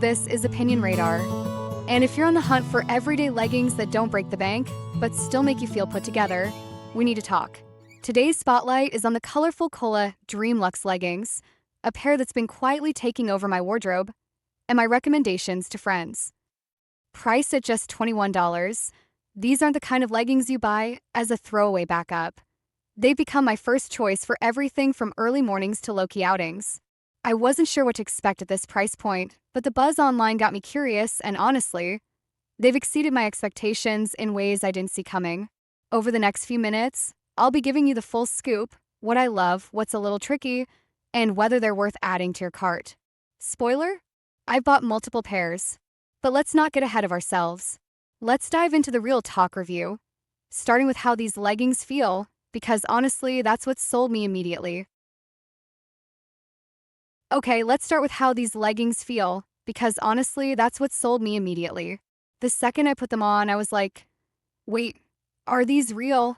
this is Opinion Radar. And if you're on the hunt for everyday leggings that don't break the bank, but still make you feel put together, we need to talk. Today's spotlight is on the Colorfulkoala Dreamlux Leggings, a pair that's been quietly taking over my wardrobe, and my recommendations to friends. Priced at just $21, these aren't the kind of leggings you buy as a throwaway backup. They've become my first choice for everything from early mornings to low-key outings. I wasn't sure what to expect at this price point, but the buzz online got me curious, and honestly, they've exceeded my expectations in ways I didn't see coming. Over the next few minutes, I'll be giving you the full scoop, what I love, what's a little tricky, and whether they're worth adding to your cart. Spoiler? I've bought multiple pairs. But let's not get ahead of ourselves. Let's dive into the real talk review, starting with how these leggings feel, because honestly, that's what sold me immediately. Okay, let's start with how these leggings feel, because honestly, that's what sold me immediately. The second I put them on, I was like, wait, are these real?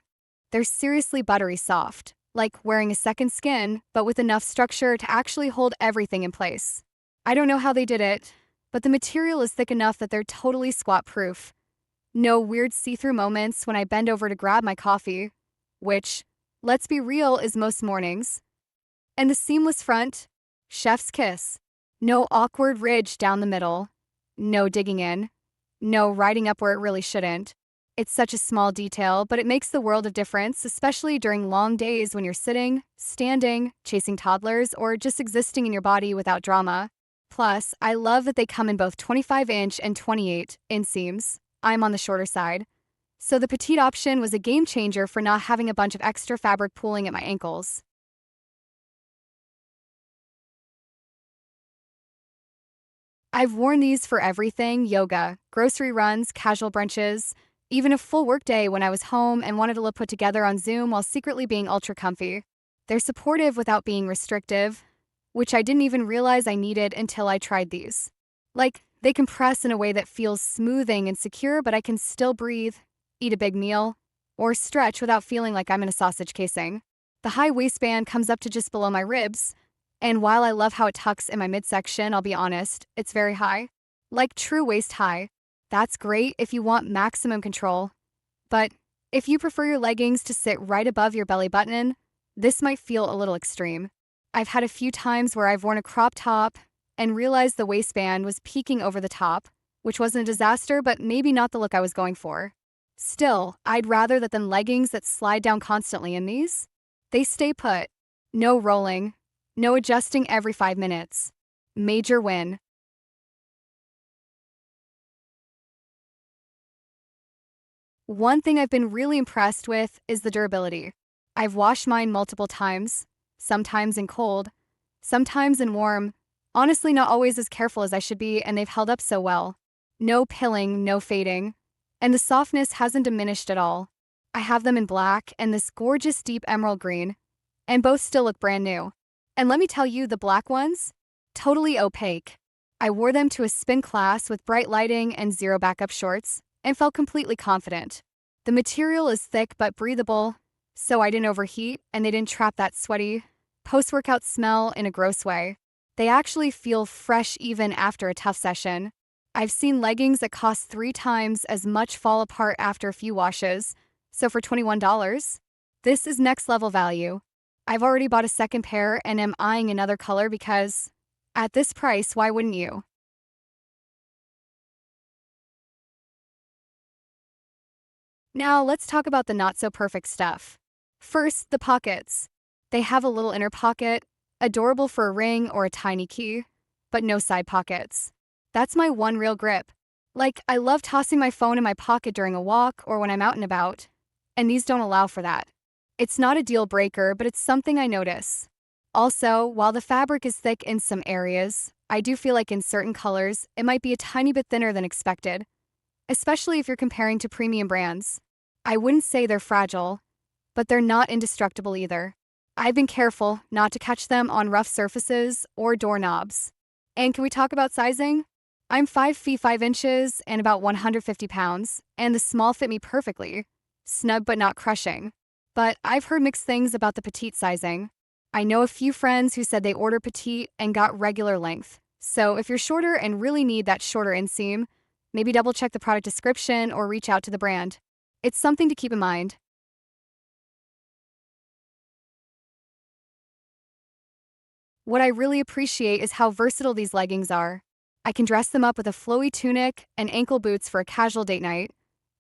They're seriously buttery soft, like wearing a second skin, but with enough structure to actually hold everything in place. I don't know how they did it, but the material is thick enough that they're totally squat-proof. No weird see-through moments when I bend over to grab my coffee, which, let's be real, is most mornings. And the seamless front, chef's kiss. No awkward ridge down the middle. No digging in. No riding up where it really shouldn't. It's such a small detail, but it makes the world of difference, especially during long days when you're sitting, standing, chasing toddlers, or just existing in your body without drama. Plus, I love that they come in both 25-inch and 28 inseams. I'm on the shorter side. So the petite option was a game changer for not having a bunch of extra fabric pooling at my ankles. I've worn these for everything: yoga, grocery runs, casual brunches, even a full workday when I was home and wanted to look put together on Zoom while secretly being ultra comfy. They're supportive without being restrictive, which I didn't even realize I needed until I tried these. Like, they compress in a way that feels smoothing and secure, but I can still breathe, eat a big meal, or stretch without feeling like I'm in a sausage casing. The high waistband comes up to just below my ribs, and while I love how it tucks in my midsection, I'll be honest, it's very high. Like true waist high. That's great if you want maximum control. But if you prefer your leggings to sit right above your belly button, this might feel a little extreme. I've had a few times where I've worn a crop top and realized the waistband was peeking over the top, which wasn't a disaster, but maybe not the look I was going for. Still, I'd rather that than leggings that slide down constantly in these. They stay put. No rolling. No adjusting every 5 minutes. Major win. One thing I've been really impressed with is the durability. I've washed mine multiple times, sometimes in cold, sometimes in warm, honestly not always as careful as I should be, and they've held up so well. No pilling, no fading, and the softness hasn't diminished at all. I have them in black and this gorgeous deep emerald green, and both still look brand new. And let me tell you, the black ones, totally opaque. I wore them to a spin class with bright lighting and zero backup shorts, and felt completely confident. The material is thick but breathable, so I didn't overheat and they didn't trap that sweaty, post-workout smell in a gross way. They actually feel fresh even after a tough session. I've seen leggings that cost 3 times as much fall apart after a few washes, so for $21, this is next level value. I've already bought a second pair and am eyeing another color because, at this price, why wouldn't you? Now, let's talk about the not-so-perfect stuff. First, the pockets. They have a little inner pocket, adorable for a ring or a tiny key, but no side pockets. That's my one real grip. Like, I love tossing my phone in my pocket during a walk or when I'm out and about, and these don't allow for that. It's not a deal breaker, but it's something I notice. Also, while the fabric is thick in some areas, I do feel like in certain colors, it might be a tiny bit thinner than expected, especially if you're comparing to premium brands. I wouldn't say they're fragile, but they're not indestructible either. I've been careful not to catch them on rough surfaces or doorknobs. And can we talk about sizing? I'm 5 feet 5 inches and about 150 pounds, and the small fit me perfectly. Snug but not crushing. But I've heard mixed things about the petite sizing. I know a few friends who said they ordered petite and got regular length, So if you're shorter and really need that shorter inseam, maybe double check the product description or reach out to the brand. It's something to keep in mind. What I really appreciate is how versatile these leggings are. I can dress them up with a flowy tunic and ankle boots for a casual date night,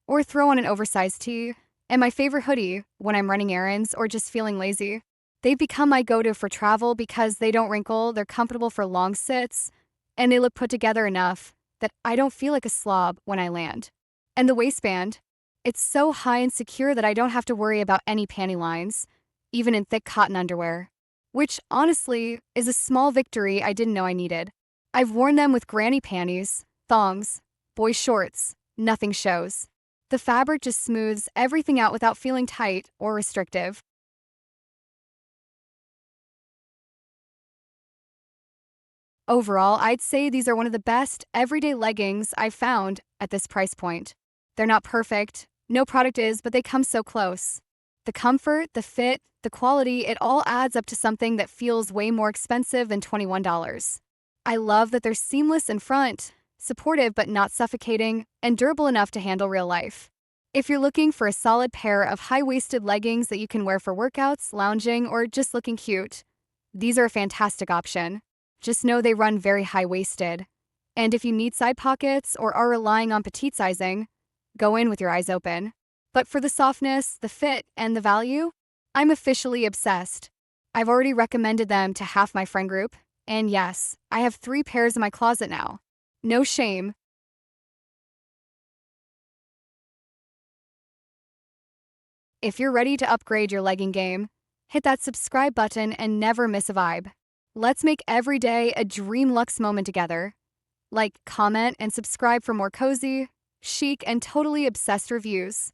or throw on an oversized tee, and my favorite hoodie when I'm running errands or just feeling lazy. They've become my go-to for travel because they don't wrinkle, they're comfortable for long sits, and they look put together enough that I don't feel like a slob when I land. And the waistband, it's so high and secure that I don't have to worry about any panty lines, even in thick cotton underwear. Which, honestly, is a small victory I didn't know I needed. I've worn them with granny panties, thongs, boy shorts, nothing shows. The fabric just smooths everything out without feeling tight or restrictive. Overall, I'd say these are one of the best everyday leggings I've found at this price point. They're not perfect, no product is, but they come so close. The comfort, the fit, the quality, it all adds up to something that feels way more expensive than $21. I love that they're seamless in front, supportive but not suffocating, and durable enough to handle real life. If you're looking for a solid pair of high-waisted leggings that you can wear for workouts, lounging, or just looking cute, these are a fantastic option. Just know they run very high-waisted. And if you need side pockets or are relying on petite sizing, go in with your eyes open. But for the softness, the fit, and the value, I'm officially obsessed. I've already recommended them to half my friend group, and yes, I have 3 pairs in my closet now. No shame. If you're ready to upgrade your legging game, hit that subscribe button and never miss a vibe. Let's make every day a Dreamlux moment together. Like, comment, and subscribe for more cozy, chic, and totally obsessed reviews.